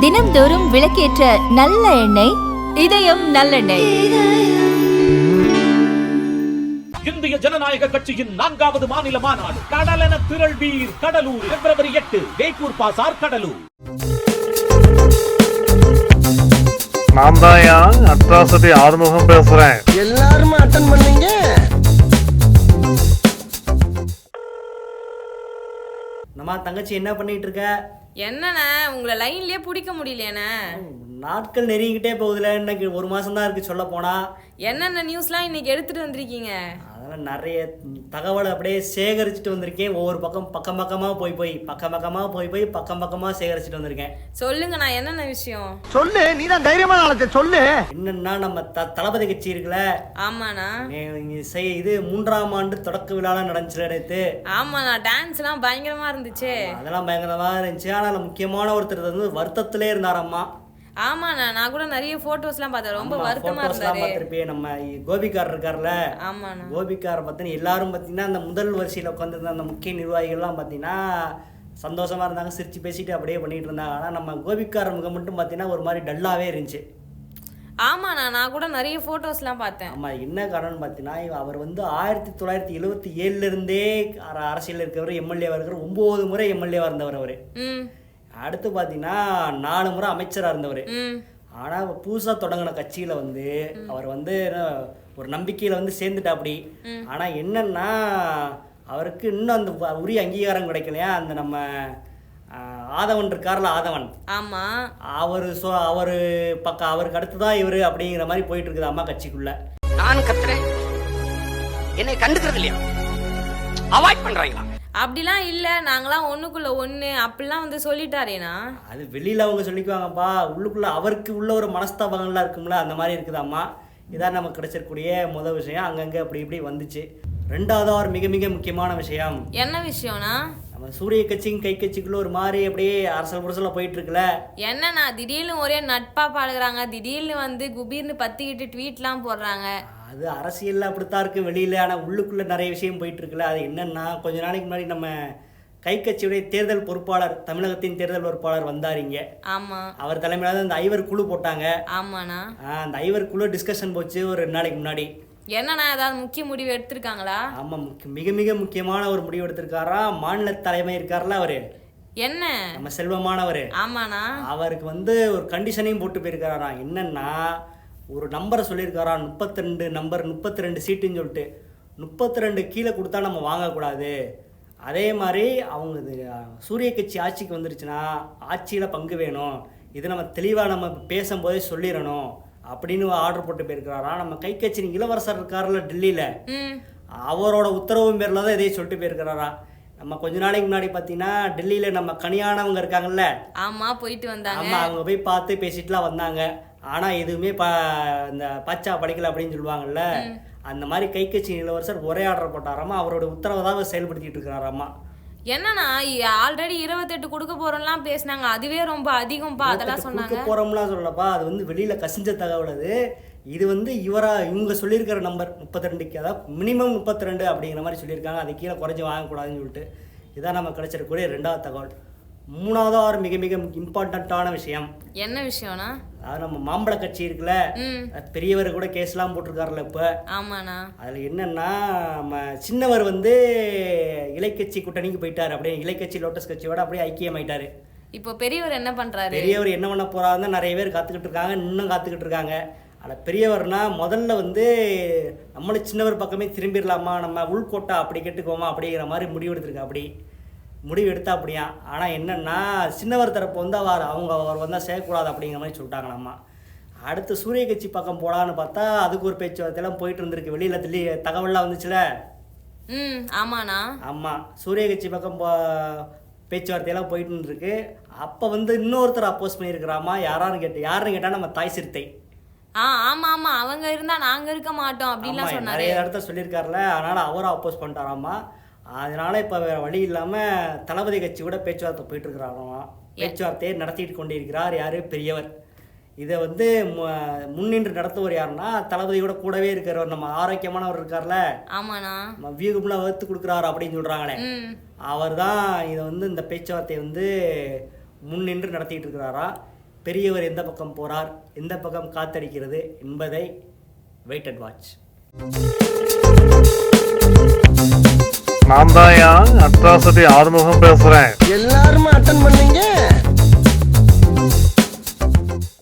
தினம்தோறும் விளக்கேற்ற நல்ல எண்ணெய் இதயம் நல்லெண்ணெய். இந்திய ஜனநாயக கட்சியின் 4வது மாநில மாநாடு கடலென திரள்வீர் கடலூர் February 8 வேப்பூர் பாசார் கடலூர். நான் தான் அட்ராசிட்டி ஆறுமுகம் பேசுறேன். எல்லாரும் அட்டெண்ட் பண்ணீங்க. நம்ம தங்கச்சி என்ன பண்ணிட்டு இருக்க? என்னண்ணே உங்களை லைன்லயே பிடிக்க முடியலண்ணே. நாட்கள் நெருங்கிட்டே போகுதுல, இன்னைக்கு 1 மாசம் தான் இருக்கு சொல்ல போனா. என்னென்ன நியூஸ்லாம் இன்னைக்கு எடுத்துட்டு வந்திருக்கீங்க? அதெல்லாம் நிறைய தகவலை அப்படியே சேகரிச்சுட்டு வந்திருக்கேன். ஒவ்வொரு பக்கம் பக்கமா சேகரிச்சுட்டு வந்திருக்கேன். சொல்லுங்க, நான் என்னென்ன விஷயம் சொல்லு, நீ தான் தைரியமான ஆளத்தை சொல்லு. என்னன்னா நம்ம தளபதி கட்சி இருக்குல்ல. ஆமாண்ணா. இது 3ஆம் ஆண்டு தொடக்க விழாலாம் நடந்துச்சு நேத்து. ஆமாண்ணா, டான்ஸ் எல்லாம் பயங்கரமா இருந்துச்சு. அதெல்லாம் பயங்கரமா இருந்துச்சு. ஆனா முக்கியமான ஒருத்தர் வந்து வருத்தத்திலே இருந்தாராம்மா. ஆமாண்ணா, நான் கூட நிறைய போட்டோஸ்லாம் பார்த்தேன். ரொம்ப வருத்தமா இருந்தாரு. பார்த்திருப்பேன். நம்ம கோபிகார் இருக்கார்ல. ஆமாண்ணா. கோபிகார் பார்த்தீங்கன்னா எல்லாரும் பார்த்தீங்கன்னா அந்த முதல் வரிசையில் உட்காந்துருந்த அந்த முக்கிய நிர்வாகிகள்லாம் பார்த்தீங்கன்னா சந்தோஷமா இருந்தாங்க, சிரிச்சு பேசிட்டு அப்படியே பண்ணிட்டு இருந்தாங்க. ஆனால் நம்ம கோபிகார் முகம் மட்டும் பார்த்தீங்கன்னா ஒரு மாதிரி டல்லாவே இருந்துச்சு. ஆமாண்ணா, நான் கூட நிறைய போட்டோஸ்லாம் பார்த்தேன். ஆமாம், என்ன காரணம்னு பார்த்தீங்கன்னா அவர் வந்து 1977 இருந்தே அரசியல் இருக்கிறவர், எம்எல்ஏவாக இருக்கிற 9 முறை எம்எல்ஏவாக இருந்தவர் அவர். அடுத்து பார்த்தீங்கன்னா 4 முறை அமைச்சராக இருந்தவர். ஆனால் புதுசாக தொடங்கின கட்சியில் வந்து அவர் வந்து ஒரு நம்பிக்கையில் வந்து சேர்ந்துட்டாப்படி. ஆனால் என்னன்னா அவருக்கு இன்னும் அந்த உரிய அங்கீகாரம் கிடைக்கலையா. அந்த நம்ம ஆதவன் இருக்கார்ல, ஆதவன். ஆமா, அவருக்கு அடுத்துதான் இவரு அப்படிங்கிற மாதிரி போயிட்டு இருக்குது அம்மா கட்சிக்குள்ள. நான் கத்துறேன், என்னை கண்டுக்கிறது இல்லையா, அவாய்ட் பண்றாங்களா? அப்படிலாம் இல்ல, நாங்களாம் ஒண்ணுக்குள்ள ஒண்ணு அப்படிலாம் வந்து சொல்லிட்டாரேனா. அது வெளியில அவங்க சொல்லிக்குவாங்கப்பா, உள்ளுக்குள்ள அவருக்கு உள்ள ஒரு மனஸ்தாபங்கள்லாம் இருக்கும்ல, அந்த மாதிரி இருக்குதாம்மா. இதான் நமக்கு கிடைச்சிருக்கூடிய முதல் விஷயம். அங்கங்க அப்படி இப்படி வந்துச்சு. 2வது ஒரு மிக மிக முக்கியமான விஷயம். என்ன விஷயம்னா, நம்ம சூரிய கட்சியும் கை கட்சிக்குள்ள ஒரு மாதிரி அப்படியே அரசல் புரசலா போயிட்டு இருக்குல்ல. என்னன்னா திடீர்னு ஒரே நட்பா பாடுறாங்க, திடீர்னு வந்து குபீர்னு பத்திக்கிட்டு ட்வீட்லாம் போடுறாங்க. அது அரசியல்ல அப்படித்தான் இருக்கு வெளியில. ஆனால் உள்ளுக்குள்ள நிறைய விஷயம் போயிட்டு இருக்குல்ல. அது என்னன்னா, கொஞ்ச நாளைக்கு முன்னாடி நம்ம கை கட்சியுடைய தேர்தல் பொறுப்பாளர், தமிழகத்தின் தேர்தல் பொறுப்பாளர் வந்தாருங்க. ஆமா, அவர் தலைமையில அந்த ஐவர் குழு போட்டாங்க. ஆமாண்ணா, அந்த ஐவர் குழு டிஸ்கஷன் போச்சு ஒரு 2 நாளைக்கு முன்னாடி. என்னன்னா ஏதாவது முக்கிய முடிவு எடுத்திருக்காங்களா? ஆமா, மிக மிக முக்கியமான ஒரு முடிவு எடுத்திருக்காரா. மாநில தலைமை இருக்காருல அவரு, என்ன நம்ம செல்வமானவரு. ஆமாண்ணா, அவருக்கு வந்து ஒரு கண்டிஷனையும் போட்டு போயிருக்காரா. என்னன்னா, ஒரு நம்பரை சொல்லியிருக்காரா, 32 நம்பர், 32 சீட்டுன்னு சொல்லிட்டு 32 கீழே கொடுத்தா நம்ம வாங்கக்கூடாது. அதே மாதிரி அவங்க சூரிய கட்சி ஆட்சிக்கு வந்துருச்சுன்னா ஆட்சியில் பங்கு வேணும். இதை நம்ம தெளிவாக நம்ம பேசும்போதே சொல்லிடணும் அப்படின்னு ஆர்டர் போட்டு போயிருக்கிறாரா. நம்ம கை கட்சி இளவரசர் இருக்காருல டெல்லியில், அவரோட உத்தரவு பேரில் தான் இதையே சொல்லிட்டு போயிருக்கிறாரா. நம்ம கொஞ்ச நாளைக்கு முன்னாடி பார்த்தீங்கன்னா டெல்லியில் நம்ம கனியானவங்க இருக்காங்கல்ல. ஆமாம், போயிட்டு வந்தாங்க. ஆமாம், அவங்க போய் பார்த்து பேசிட்டுலாம் வந்தாங்க. ஆனால் எதுவுமே இந்த பச்சா படிக்கல அப்படின்னு சொல்லுவாங்கல்ல, அந்த மாதிரி கை கட்சி இளவரசர் ஒரே ஆர்டர் போட்டாராமா. அவரோட உத்தரவை தான் செயல்படுத்திட்டு இருக்கிறாராமா. என்னன்னா ஆல்ரெடி 28 கொடுக்க போறோம்லாம் பேசினாங்க, அதுவே ரொம்ப அதிகம்பா. அதெல்லாம் சொன்னாங்க. கொடுக்க போறோம்லாம் சொல்லப்பா, அது வந்து வெளியில கசிஞ்ச தகவல். இது வந்து இவங்க சொல்லியிருக்கிற நம்பர் 32க்கு, அதாவது மினிமம் 32 அப்படிங்கிற மாதிரி சொல்லியிருக்காங்க. அது கீழே குறைஞ்சி வாங்கக்கூடாதுன்னு சொல்லிட்டு. இதான் நம்ம கிடைச்சிருக்கக்கூடிய 2வது தகவல். 3வது ஒரு மிக மிக இம்பார்ட்டண்ட்டான விஷயம். என்ன விஷயம்னா, அதாவது நம்ம மாம்பழ கட்சி இருக்குல்ல, பெரியவர் கூட கேஸ்லாம் போட்டிருக்காருல இப்ப. ஆமாண்ணா. அதுல என்னன்னா, நம்ம சின்னவர் வந்து இலைக்கட்சி கூட்டணிக்கு போயிட்டாரு. அப்படியே இலைக்கட்சி லோட்டஸ் கட்சியோட அப்படியே ஐக்கியமாயிட்டாரு. இப்போ பெரியவர் என்ன பண்றாரு? பெரியவர் என்ன பண்ண போறாருன்னு நிறைய பேர் காத்துக்கிட்டு இருக்காங்க, இன்னும் காத்துக்கிட்டு இருக்காங்க. ஆனால் பெரியவர்னா முதல்ல வந்து நம்மளும் சின்னவர் பக்கமே திரும்பிடலாமா, நம்ம உள்கோட்டா அப்படி கேட்டுக்குவோமா அப்படிங்கிற மாதிரி முடிவு எடுத்திருக்கா. அப்படி முடிவு எடுத்தா அப்படியா. ஆனால் என்னென்னா, சின்னவர் தரப்பு வந்து அவர் வந்தால் செய்யக்கூடாது அப்படிங்கிற மாதிரி சொல்லிட்டாங்களாம்மா. அடுத்து சூரிய கட்சி பக்கம் போகலான்னு பார்த்தா அதுக்கு ஒரு பேச்சுவார்த்தையெல்லாம் போயிட்டு இருந்திருக்கு. வெளியில் தகவல்லாம் வந்துச்சுல. ஆமாண்ணா. ஆமாம், சூரிய கட்சி பக்கம் பேச்சுவார்த்தையெல்லாம் போயிட்டு இருந்திருக்கு. அப்போ வந்து இன்னொருத்தர் அப்போஸ் பண்ணியிருக்கிறாமா. யாருன்னு கேட்டால் நம்ம தாய் சிறுத்தை. ஆமா ஆமா, அவங்க இருந்தா நாங்க இருக்க மாட்டோம் அப்படின்லாம் சொன்னாரு. நிறைய இடத்த சொல்லியிருக்காருல. அதனால அவரும் அப்போஸ் பண்ணிட்டாராமா. அதனால இப்ப வேற வழி இல்லாம தளபதி கட்சி கூட பேச்சுவார்த்தை போயிட்டு இருக்கிறாராமா. பேச்சுவார்த்தையை நடத்திட்டு கொண்டிருக்கிறார் யாரு, பெரியவர். இதை வந்து முன்னின்று நடத்துவர் யாருன்னா தளபதியோட கூடவே இருக்கிறவர் நம்ம ஆரோக்கியமானவர் இருக்கார்ல, ஆமாண்ணா. நம்ம வியூகம்லாம் வகுத்து கொடுக்குறாரு அப்படின்னு சொல்கிறாங்களே, அவர் தான் இதை வந்து இந்த பேச்சுவார்த்தையை வந்து முன்னின்று நடத்திட்டு இருக்கிறாரா. பெரியவர் எந்த பக்கம் போகிறார், எந்த பக்கம் காத்தடிக்கிறது என்பதை வெயிட் அண்ட் வாட்ச். நான் தான் அட்ராசிட்டி ஆறுமுகம் பேசுறேன். எல்லாரும் அட்டன் பண்ணீங்க.